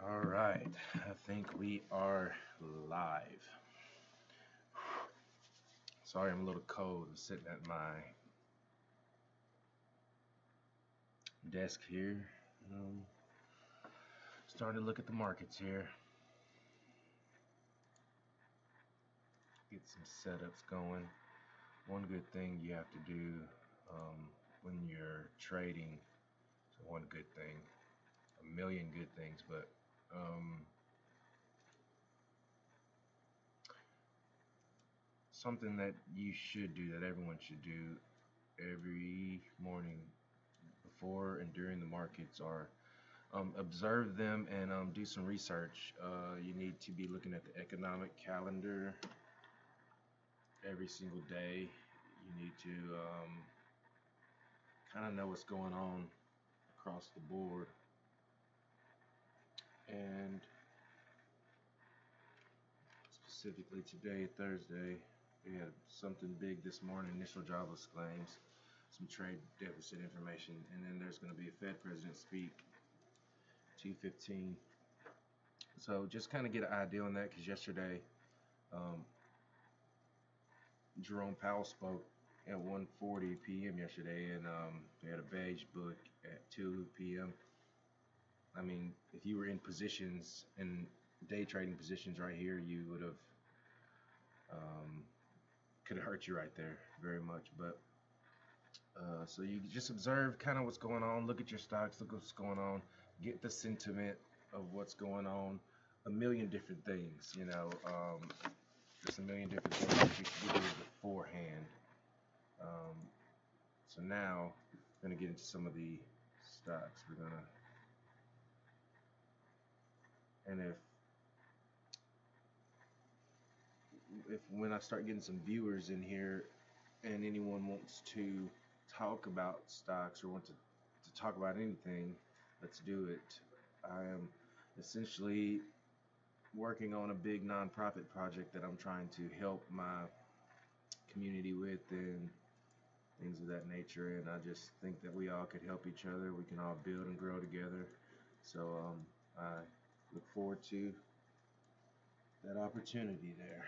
All right, I think we are live. Sorry, I'm a little cold. I'm sitting at my desk here. Um, Starting to look at the markets here. Get some setups going. One good thing you have to do when you're trading, so one good thing, a million good things, but something that you should do, that everyone should do every morning before and during the markets are observe them and do some research. You need to be looking at the economic calendar every single day. You need to kind of know what's going on across the board. And specifically today, Thursday, we had something big this morning, initial jobless claims, some trade deficit information, and then there's going to be a Fed president speak 2:15. So just kind of get an idea on that because yesterday um, Jerome Powell spoke at 1:40 p.m. yesterday, and they had a beige book at 2 p.m. I mean, if you were in positions in day trading positions right here, you would have um, could have hurt you right there very much. But so you just observe kind of what's going on, look at your stocks, look what's going on, get the sentiment of what's going on. A million different things, there's a million different things that you should be doing beforehand. Um, so now we're gonna get into some of the stocks. We're gonna, and if when I start getting some viewers in here, and anyone wants to talk about stocks or want to talk about anything, let's do it. I am essentially working on a big nonprofit project that I'm trying to help my community with and things of that nature. And I just think that we all could help each other. We can all build and grow together. So I look forward to that opportunity there.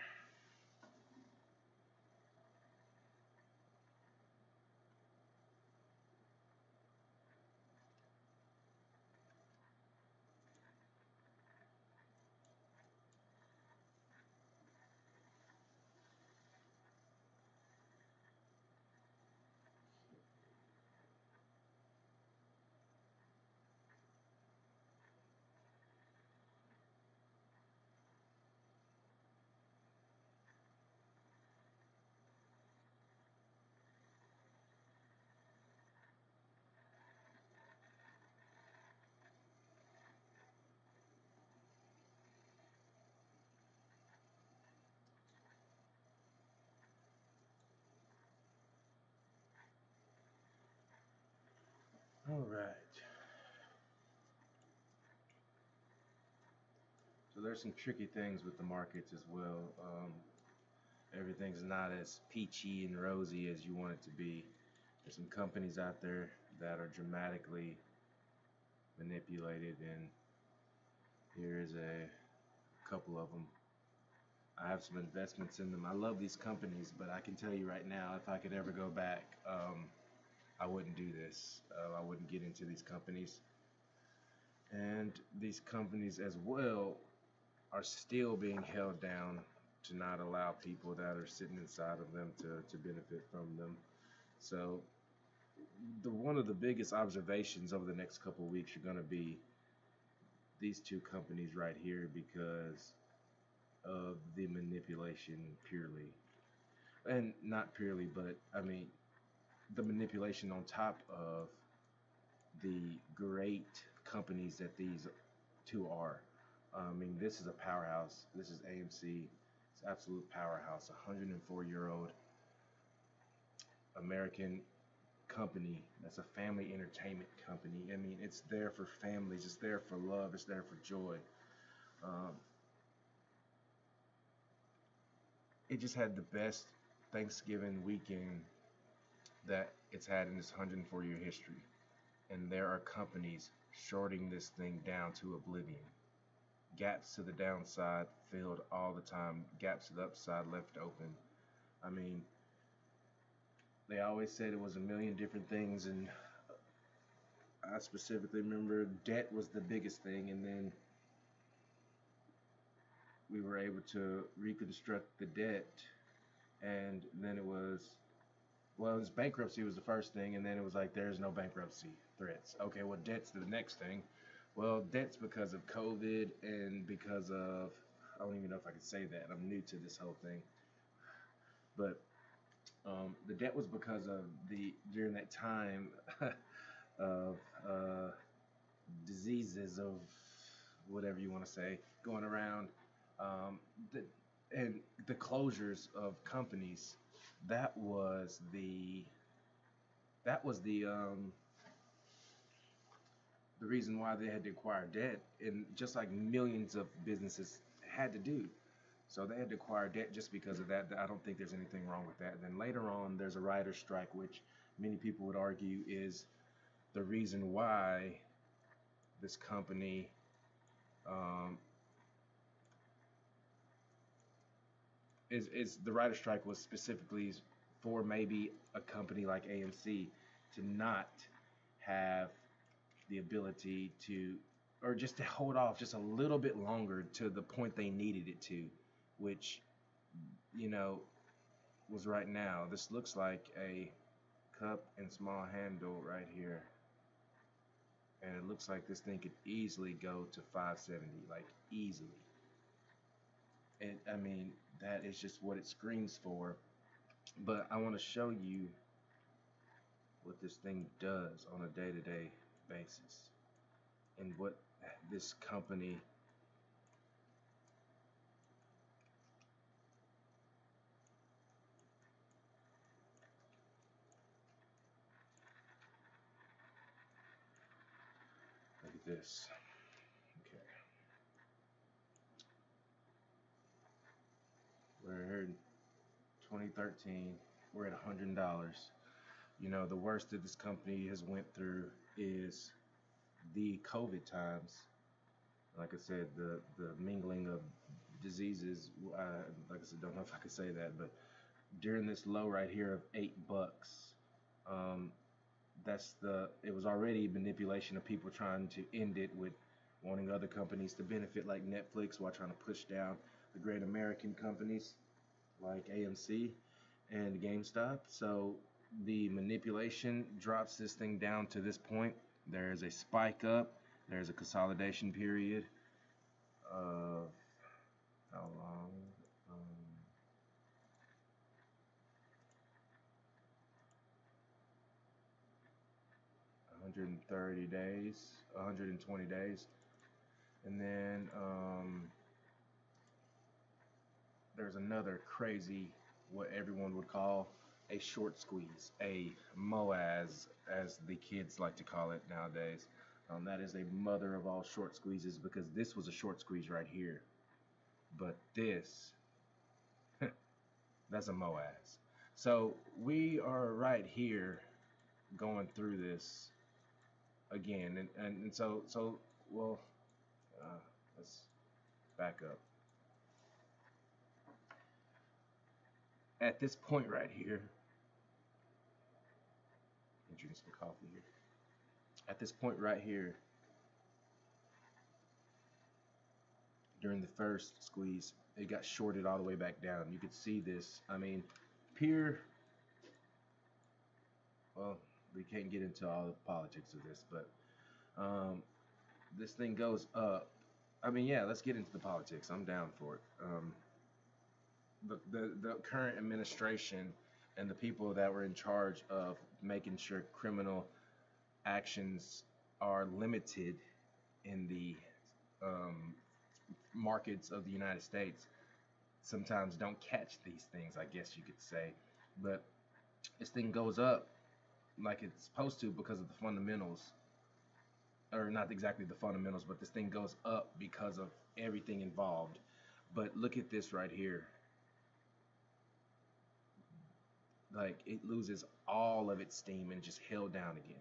All right. So there's some tricky things with the markets as well. Everything's not as peachy and rosy as you want it to be. There's some companies out there that are dramatically manipulated, and here is a couple of them. I have some investments in them. I love these companies, but I can tell you right now, if I could ever go back, I wouldn't do this. I wouldn't get into these companies. And these companies as well are still being held down to not allow people that are sitting inside of them to benefit from them. So one of the biggest observations over the next couple of weeks are going to be these two companies right here because of the manipulation purely, and not purely, but I mean the manipulation on top of the great companies that these two are. I mean, this is a powerhouse. This is AMC. It's absolute powerhouse. 104-year-old American company. That's a family entertainment company. I mean, it's there for families. It's there for love. It's there for joy. Um, it just had the best Thanksgiving weekend that it's had in its 104-year history. And there are companies shorting this thing down to oblivion. Gaps to the downside filled all the time, gaps to the upside left open. I mean, they always said it was a million different things, and I specifically remember debt was the biggest thing, and then we were able to reconstruct the debt, and then it was, well, it was bankruptcy was the first thing, and then it was like there's no bankruptcy threats. Okay, well, debt's the next thing. Well, debt's because of COVID and because of, I don't even know if I could say that. I'm new to this whole thing, but the debt was because of the during that time of diseases of whatever you want to say going around, um, the, and the closures of companies. That was the the reason why they had to acquire debt, and just like millions of businesses had to do. So they had to acquire debt just because of that. I don't think there's anything wrong with that. And then later on, there's a writer's strike, which many people would argue is the reason why this company um, is the writer's strike was specifically for maybe a company like AMC to not have the ability to, or just to hold off just a little bit longer to the point they needed it to, which, you know, was right now. This looks like a cup and small handle right here. And it looks like this thing could easily go to 570, like easily. And I mean, that is just what it screams for. But I want to show you what this thing does on a day-to-day basis and what this company. Look at this. Okay, we're here in 2013. We're at $100. You know, the worst that this company has went through is the COVID times. Like I said, the mingling of diseases. Like I said, don't know if I could say that, but during this low right here of $8, um, it was already manipulation of people trying to end it with wanting other companies to benefit, like Netflix, while trying to push down the great American companies like AMC and GameStop. So the manipulation drops this thing down to this point. There is a spike up. There's a consolidation period of how long? Um, 130 days, 120 days, and then there's another crazy, what everyone would call a short squeeze, a MOAS, as the kids like to call it nowadays. That is a mother of all short squeezes, because this was a short squeeze right here, but this, that's a MOAS. So we are right here going through this again, and so well, uh, let's back up. At this point right here, drink some coffee here. At this point right here, during the first squeeze, it got shorted all the way back down. You could see this. I mean, pure. Well, we can't get into all the politics of this, but this thing goes up. I mean, yeah, let's get into the politics. I'm down for it. The current administration and the people that were in charge of making sure criminal actions are limited in the um, markets of the United States sometimes don't catch these things, I guess you could say. But this thing goes up like it's supposed to because of the fundamentals, or not exactly the fundamentals, but this thing goes up because of everything involved. But look at this right here. like it loses all of its steam and just held down again.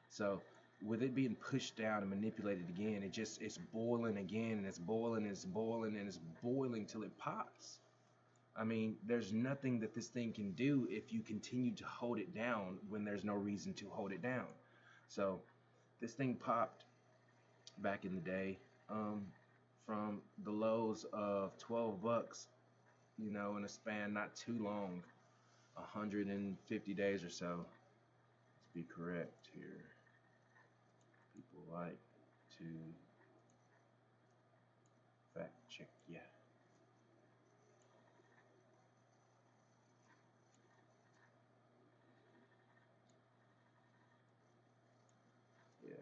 So with it being pushed down and manipulated again, it's boiling again, and it's boiling and it's boiling and it's boiling till it pops. I mean, there's nothing that this thing can do if you continue to hold it down when there's no reason to hold it down. So this thing popped back in the day, um, from the lows of 12 bucks, in a span not too long, 150 days or so. Let's be correct here. People like to fact check. Yeah. Yeah.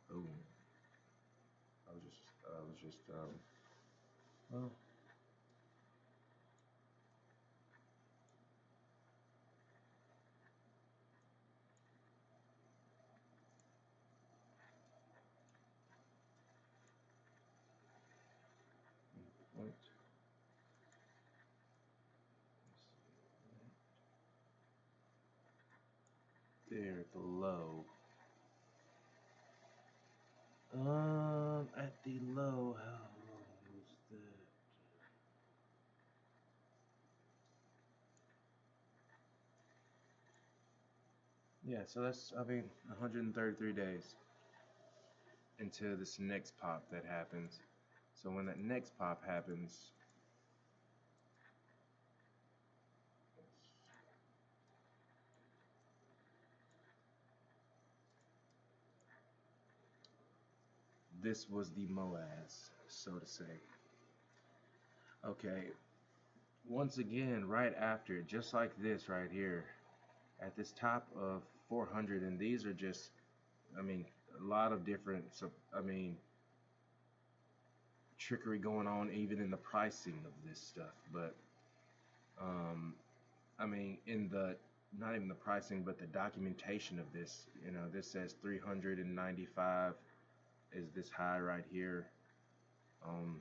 Boom. Well, point there at the low. At the low, how long was that? Yeah, so that's, I mean, 133 days into this next pop that happens. So when that next pop happens, this was the Moaz, so to say. Okay, once again, right after, just like this right here, at this top of 400, and these are just, I mean, a lot of different, so, I mean, trickery going on even in the pricing of this stuff. But, um, I mean, in the, not even the pricing, but the documentation of this, this says 395 is this high right here. Um,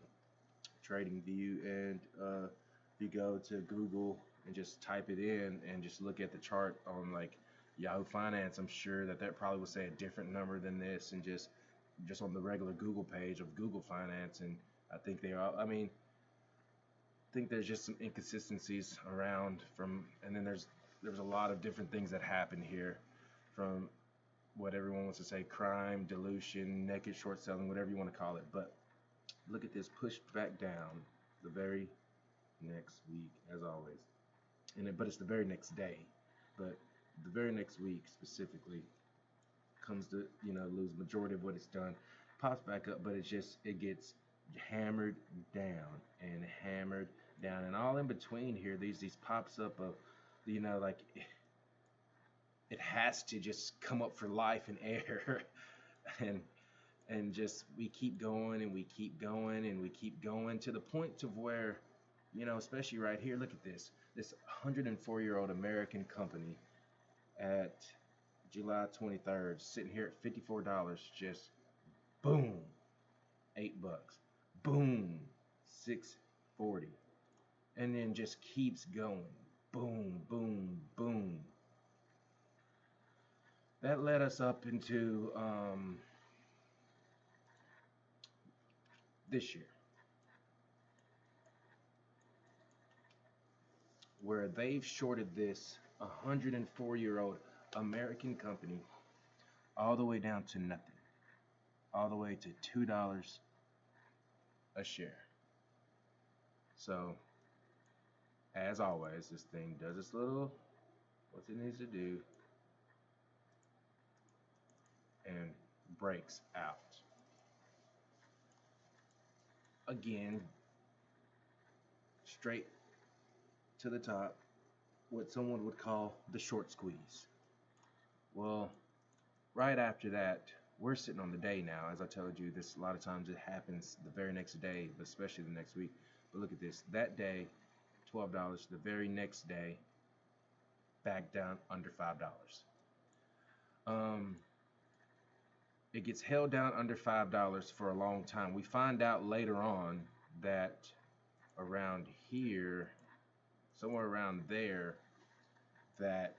Trading View, and if you go to Google and just type it in and just look at the chart on like Yahoo Finance, I'm sure that probably will say a different number than this, and just on the regular Google page of Google Finance. And I think they are, I mean, I think there's just some inconsistencies around from, and then there's a lot of different things that happen here, from what everyone wants to say, crime, dilution, naked short selling, whatever you want to call it. But look at this, pushed back down the very next week, as always. But it's the very next day. But the very next week specifically comes to, lose majority of what it's done, pops back up, but it gets hammered down and hammered down, and all in between here, these pops up of, like it has to just come up for life and air, and just we keep going and we keep going and we keep going to the point of where, especially right here, look at this 104-year-old American company at July 23rd, sitting here at $54, just boom, $8, boom, 640, and then just keeps going, boom, boom, boom. That led us up into this year, where they've shorted this 104-year-old American company all the way down to nothing, all the way to $2 a share. So, as always, this thing does its little, what it needs to do, and breaks out. Again, straight to the top, what someone would call the short squeeze. Well, right after that, we're sitting on the day now. As I told you, this a lot of times it happens the very next day, but especially the next week. But look at this. That day, $12. The very next day, back down under $5. Um, it gets held down under $5 for a long time. We find out later on that around here, somewhere around there, that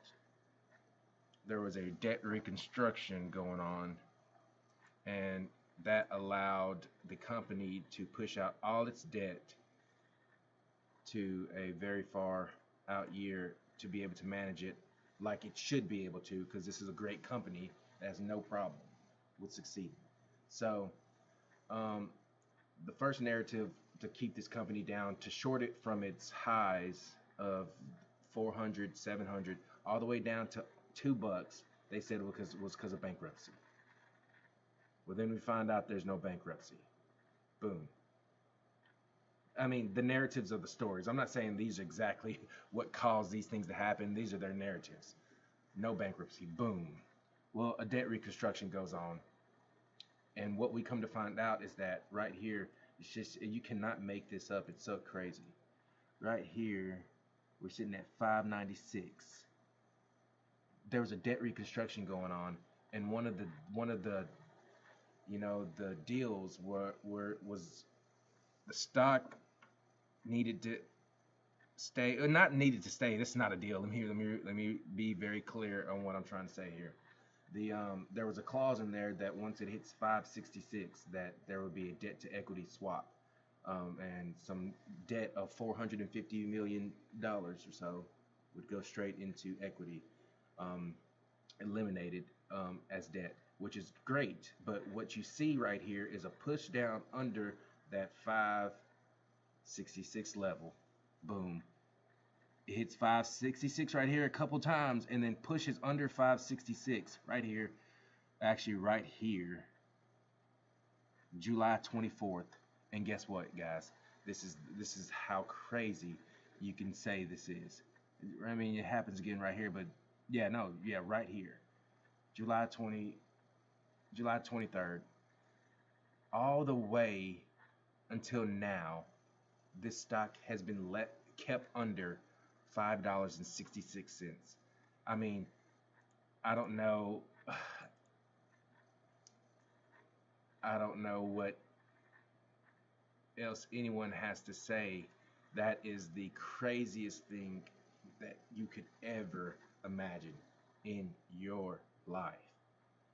there was a debt reconstruction going on, and that allowed the company to push out all its debt to a very far out year to be able to manage it like it should be able to, because this is a great company that has no problem with succeeding. So, um, the first narrative to keep this company down, to short it from its highs of 400, 700, all the way down to $2, they said it was because of bankruptcy. Well, then we find out there's no bankruptcy. Boom. I mean, the narratives of the stories. I'm not saying these are exactly what caused these things to happen. These are their narratives. No bankruptcy. Boom. Well, a debt reconstruction goes on. And what we come to find out is that right here, it's just, you cannot make this up. It's so crazy. Right here, we're sitting at 596. There was a debt reconstruction going on, and one of the the deals was the stock needed to stay, or not needed to stay. This is not a deal. Let me be very clear on what I'm trying to say here. There was a clause in there that once it hits 566, that there would be a debt to equity swap, and some debt of $450 million or so would go straight into equity, um, eliminated, as debt, which is great. But what you see right here is a push down under that 566 level. Boom. It hits 566 right here a couple times, and then pushes under 566 right here. Actually, right here, July 24th. And guess what, guys? This is how crazy you can say this is. I mean, it happens again right here, but yeah, no, yeah, right here, July 20, July 23rd, all the way until now, this stock has been kept under $5.66. I mean, I don't know. I don't know what else anyone has to say. That is the craziest thing that you could ever imagine in your life.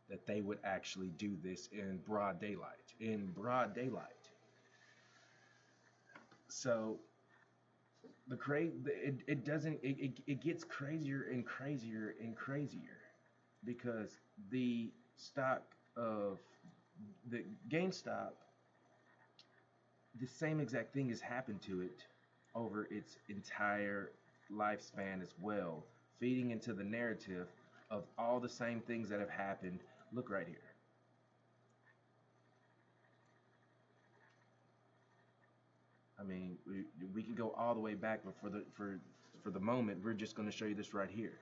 That they would actually do this in broad daylight. In broad daylight. So it doesn't it gets crazier and crazier and crazier, because the stock of the GameStop, the same exact thing has happened to it over its entire lifespan as well, feeding into the narrative of all the same things that have happened. Look right here. I mean, we can go all the way back, but for the moment, we're just going to show you this right here.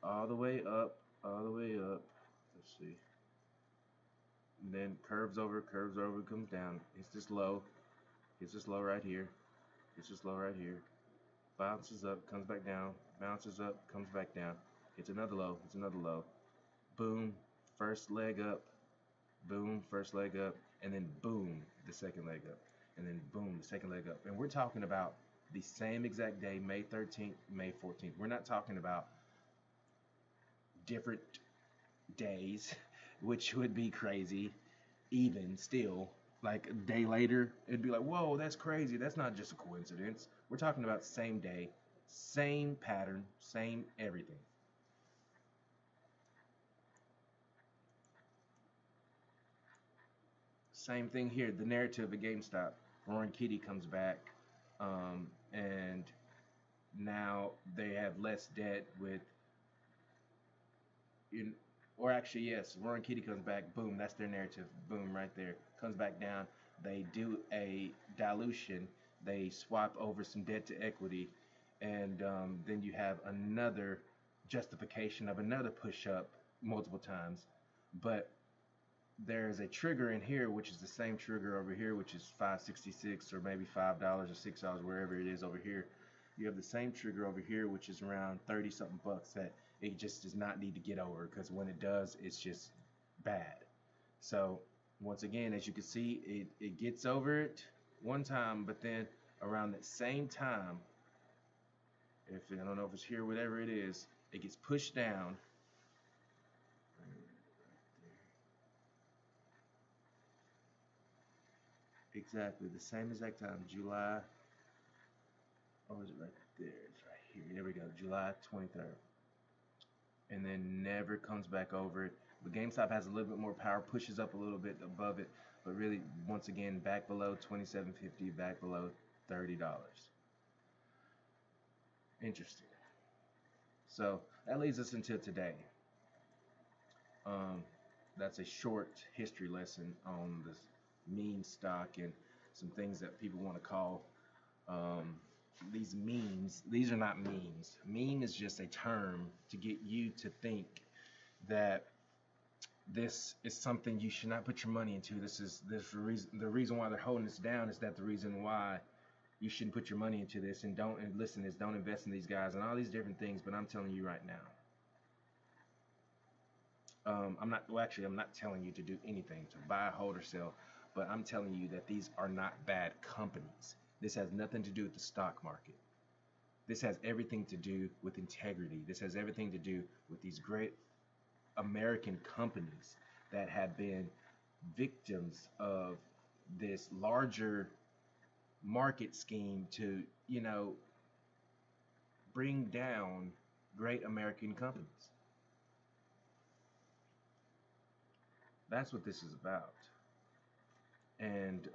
All the way up, all the way up. Let's see. And then curves over, comes down. Hits this low right here. Hits this low right here. Bounces up, comes back down. Bounces up, comes back down. Hits another low. Hits another low. Boom. First leg up. Boom. First leg up. And then boom. The second leg up. And then boom. The second leg up. And we're talking about the same exact day, May 13th, May 14th. We're not talking about different days, which would be crazy. Even still, like a day later, it'd be like, whoa, that's crazy. That's not just a coincidence. We're talking about same day, same pattern, same everything. Same thing here. The narrative at GameStop. Roaring Kitty comes back, and now they have less debt with, in, or actually, yes, Roaring Kitty comes back. Boom, that's their narrative. Boom, right there. Comes back down. They do a dilution. They swap over some debt to equity, and then you have another justification of another push up multiple times. But there's a trigger in here, which is the same trigger over here, which is 566 or maybe $5 or $6, wherever it is over here. You have the same trigger over here, which is around 30 something bucks, that it just does not need to get over, because when it does, it's just bad. So once again, as you can see, it gets over it one time, but then around that same time, If I don't know if it's here, whatever it is, it gets pushed down. Exactly the same exact time, July. Oh, is it right there? It's right here. There we go, July 23rd. And then never comes back over it. But GameStop has a little bit more power, pushes up a little bit above it, but really, once again, back below 27.50, back below $30. Interesting. So that leads us into today. Um, that's a short history lesson on this meme stock and some things that people want to call um, these memes. These are not memes. Meme is just a term to get you to think that this is something you should not put your money into. This reason. The reason why they're holding this down is that the reason why you shouldn't put your money into this and listen is don't invest in these guys and all these different things. But I'm telling you right now, I'm not. Well, actually, I'm not telling you to do anything to buy, hold, or sell. But I'm telling you that these are not bad companies. This has nothing to do with the stock market. This has everything to do with integrity. This has everything to do with these great American companies that have been victims of this larger market scheme to, bring down great American companies. That's what this is about. And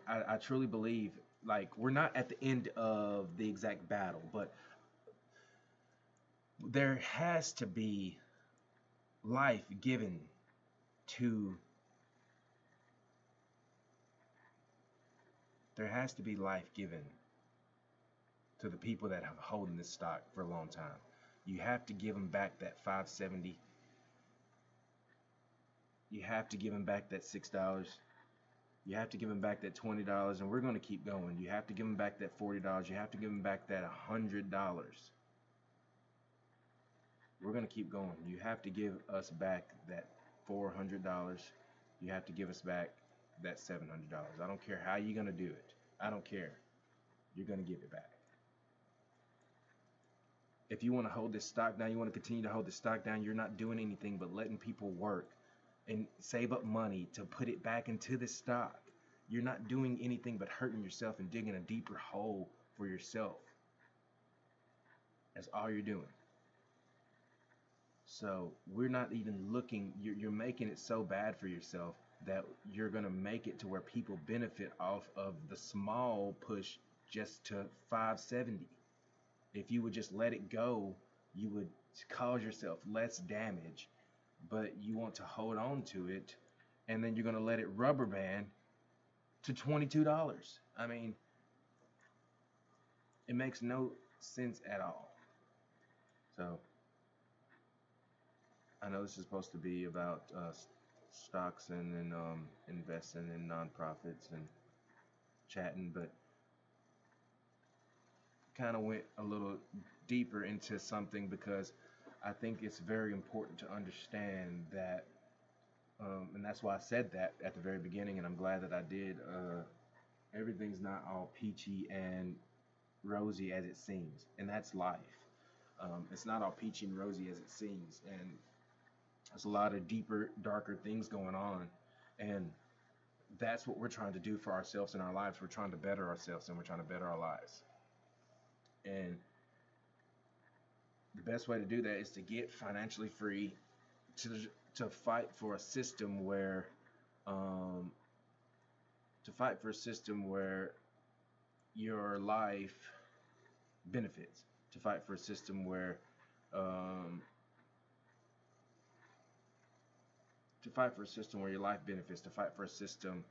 I truly believe, like, we're not at the end of the exact battle, but there has to be life given to there has to be life given to the people that have holding this stock for a long time. You have to give them back that 570. You have to give them back that $6. You have to give them back that $20, and we're going to keep going. You have to give them back that $40. You have to give them back that $100. We're going to keep going. You have to give us back that $400. You have to give us back that $700. I don't care how you're going to do it. I don't care. You're going to give it back. If you want to hold this stock down, you want to continue to hold this stock down, you're not doing anything but letting people work and save up money to put it back into this stock. You're not doing anything but hurting yourself and digging a deeper hole for yourself. That's all you're doing. So we're not even looking, you're making it so bad for yourself that you're going to make it to where people benefit off of the small push just to 570. If you would just let it go, you would cause yourself less damage, but you want to hold on to it, and then you're going to let it rubber band to $22. I mean, it makes no sense at all. So I know this is supposed to be about stocks and then investing in nonprofits and chatting, but kind of went a little deeper into something because I think it's very important to understand that, and that's why I said that at the very beginning, and I'm glad that I did. Everything's not all peachy and rosy as it seems, and that's life. It's not all peachy and rosy as it seems, and there's a lot of deeper, darker things going on, and that's what we're trying to do for ourselves in our lives. We're trying to better ourselves, and we're trying to better our lives. And the best way to do that is to get financially free, to to fight for a system where um, to fight for a system where your life benefits, to fight for a system where um, to fight for a system where your life benefits, to fight for a system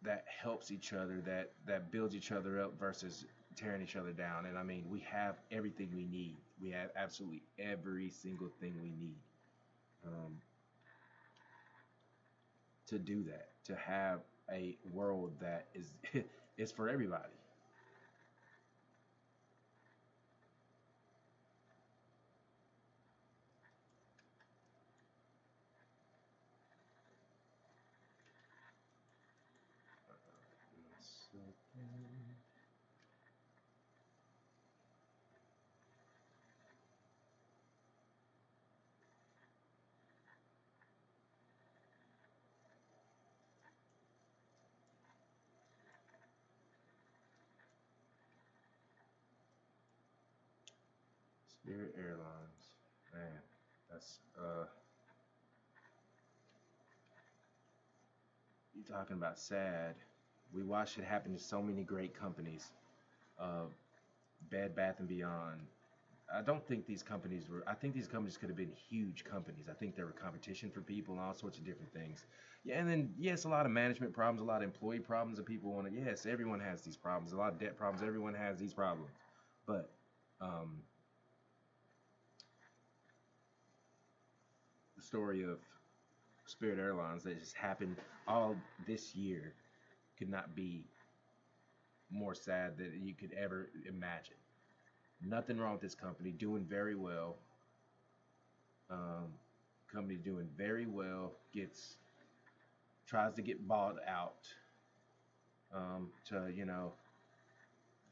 that helps each other, that builds each other up versus tearing each other down. And I mean, we have everything we need. We have absolutely every single thing we need um, to do that. To have a world that is is for everybody. Spirit Airlines. Man, that's you talking about sad. We watched it happen to so many great companies. Uh, Bed Bath and Beyond. I don't think these companies were. I think these companies could have been huge companies. I think there were competition for people and all sorts of different things. Yeah, and then yes, a lot of management problems, a lot of employee problems, and people want to. Yes, everyone has these problems. A lot of debt problems. Everyone has these problems. But um, the story of Spirit Airlines that just happened all this year could not be more sad than you could ever imagine. Nothing wrong with this company, doing very well. Um, Company doing very well gets tries to get bought out to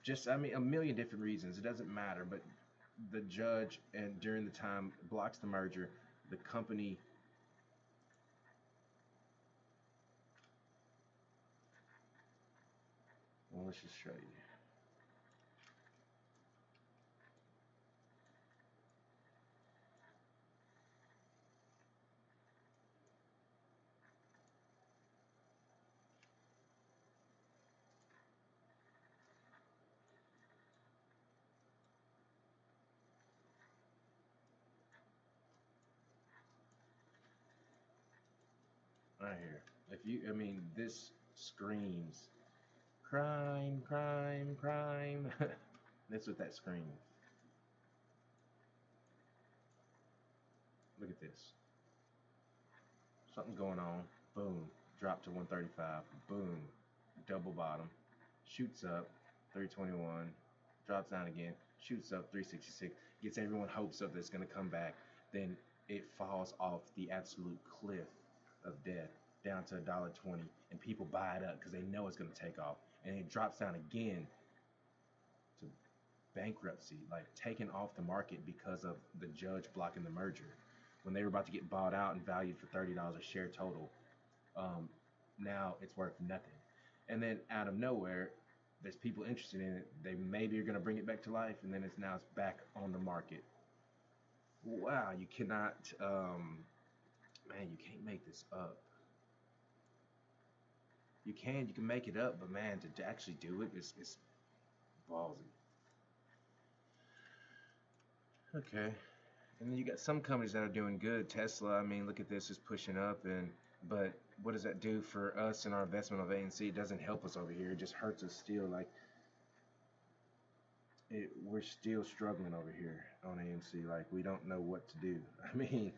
just I mean a million different reasons. It doesn't matter, but the judge and during the time blocks the merger. The company, well, let's just show you right here. If you, I mean, this screams crime, crime, crime. That's what that screams. Look at this. Something's going on. Boom. Drop to 135. Boom. Double bottom. Shoots up. 321. Drops down again. Shoots up 366. Gets everyone hopes up that it's going to come back. Then it falls off the absolute cliff of death down to $1.20. And people buy it up because they know it's going to take off. And it drops down again to bankruptcy, like taken off the market because of the judge blocking the merger. When they were about to get bought out and valued for $30 a share total, um, now it's worth nothing. And then out of nowhere, there's people interested in it. They maybe are going to bring it back to life, and then it's back on the market. Wow, you cannot, man, you can't make this up. You can make it up, but man, to actually do it is ballsy. Okay, and then you got some companies that are doing good. Tesla, I mean, look at this, is pushing up, and but what does that do for us and our investment of ANC? It doesn't help us over here. It just hurts us still. Like we're still struggling over here on AMC. Like we don't know what to do. I mean,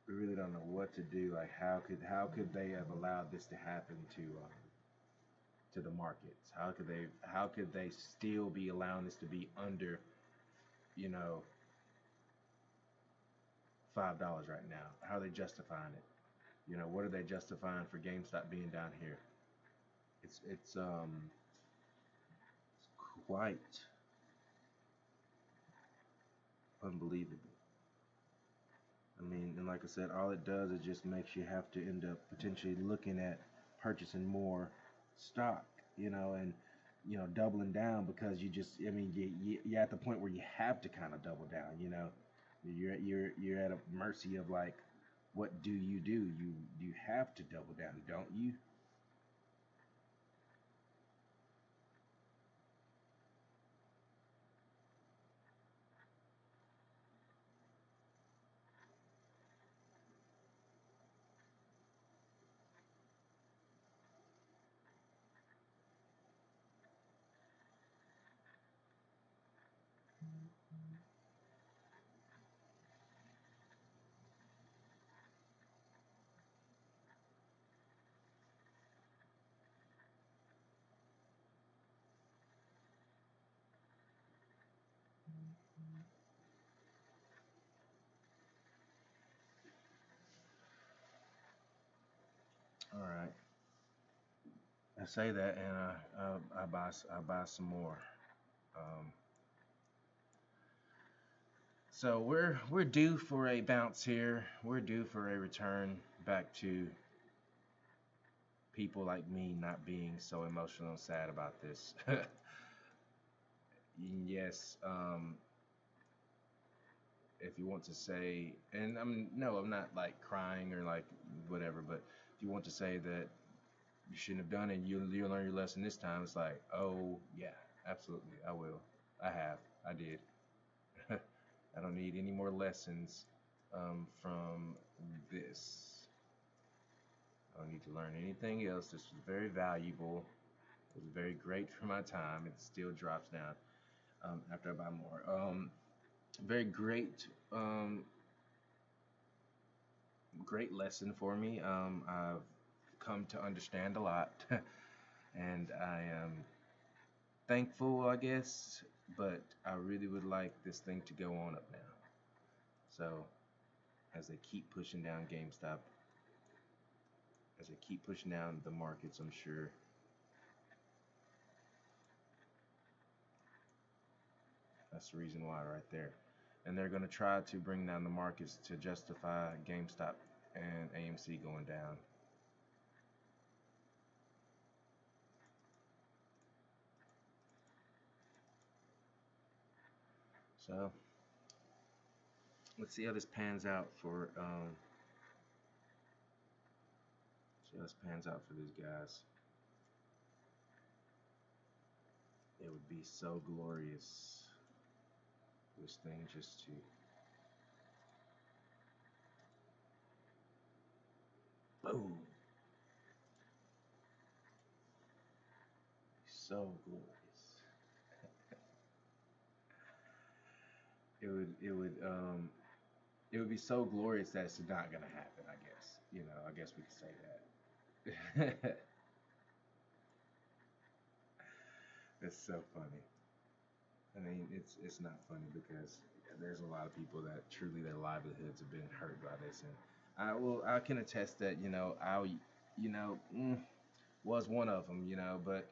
we really don't know what to do. Like how could they have allowed this to happen to the markets? How could they still be allowing this to be under you know $5 right now? How are they justifying it? What are they justifying for GameStop being down here? It's quite unbelievable. I mean, and like I said, all it does is just makes you have to end up potentially looking at purchasing more stock, and doubling down because I mean, you're at the point where you have to kind of double down. You're at a mercy of like, what do? You have to double down, don't you? All right, I say that, and I buy some more. Um, So we're due for a bounce here. We're due for a return back to people like me not being so emotional and sad about this. yes, if you want to say, and I'm no, I'm not like crying or like whatever, but if you want to say that you shouldn't have done it, you'll learn your lesson this time. It's like, oh yeah, absolutely, I will. I have, I did. I don't need any more lessons from this. I don't need to learn anything else. This was very valuable. It was very great for my time. It still drops down after I buy more. Very great, great lesson for me. I've come to understand a lot, and I am thankful, I guess. But I really would like this thing to go on up now. So as they keep pushing down GameStop, as they keep pushing down the markets, I'm sure that's the reason why right there. And they're going to try to bring down the markets to justify GameStop and AMC going down. So let's see how this pans out for see how this pans out for these guys. It would be so glorious for this thing just to boom. So glorious. It would be so glorious that it's not gonna happen, I guess. I guess we could say that. It's so funny. I mean, it's not funny because there's a lot of people that truly their livelihoods have been hurt by this, and I can attest that you know mm, was one of them, but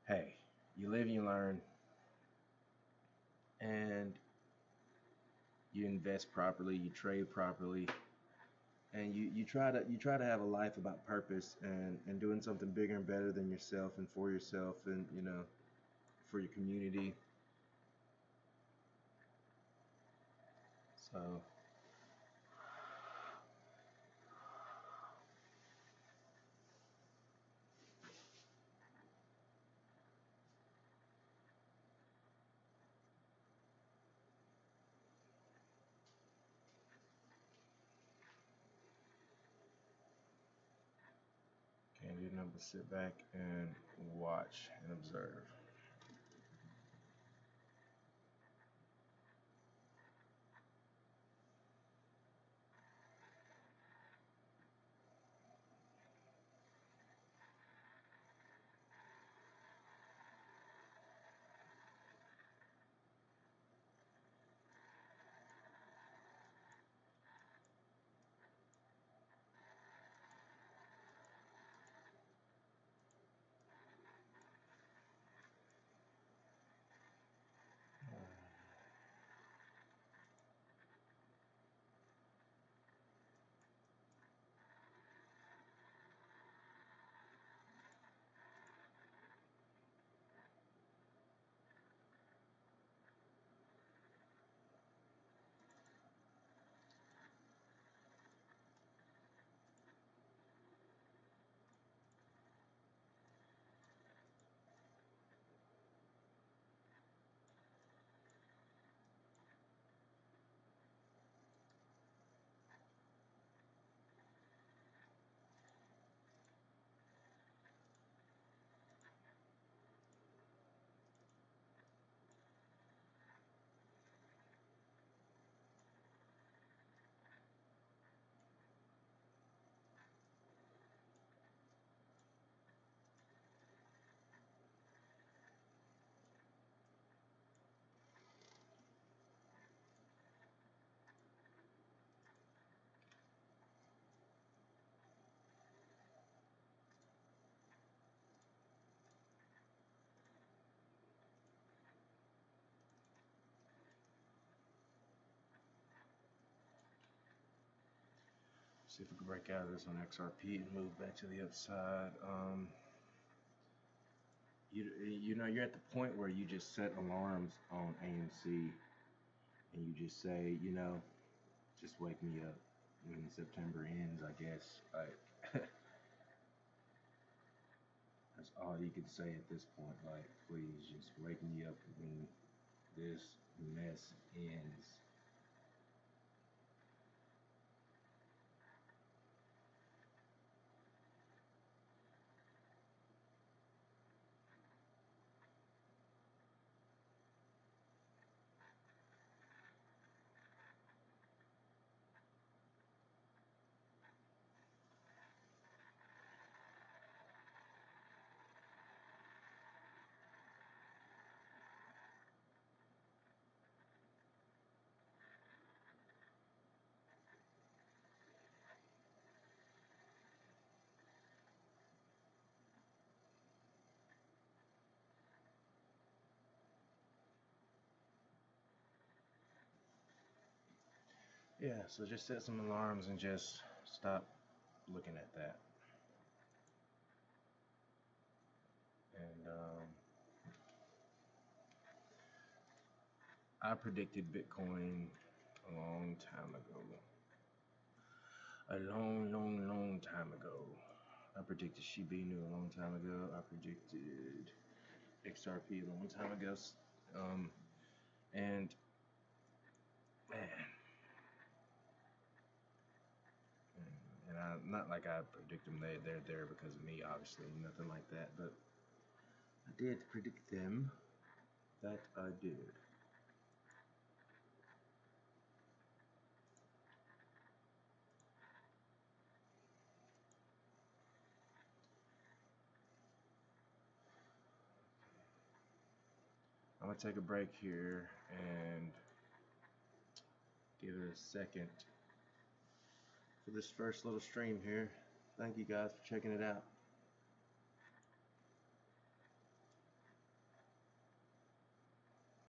hey, you live and you learn, and you invest properly, you trade properly, and you try to have a life about purpose and doing something bigger and better than yourself and for yourself and for your community. So can't do nothing but sit back and watch and observe. See if we can break out of this on XRP and move back to the upside. you know you're at the point where you just set alarms on AMC and you just say, just wake me up when September ends, I guess. Like that's all you can say at this point. Like, please just wake me up when this mess ends. Yeah, so just set some alarms and just stop looking at that. And I predicted Bitcoin a long time ago. A long, long, long time ago. I predicted Shiba Inu a long time ago. I predicted XRP a long time ago. Um, and man, and I not like I predict them. They're there because of me, obviously, nothing like that. But I did predict them. That I did. I'm gonna take a break here and give it a second for this first little stream here. Thank you guys for checking it out.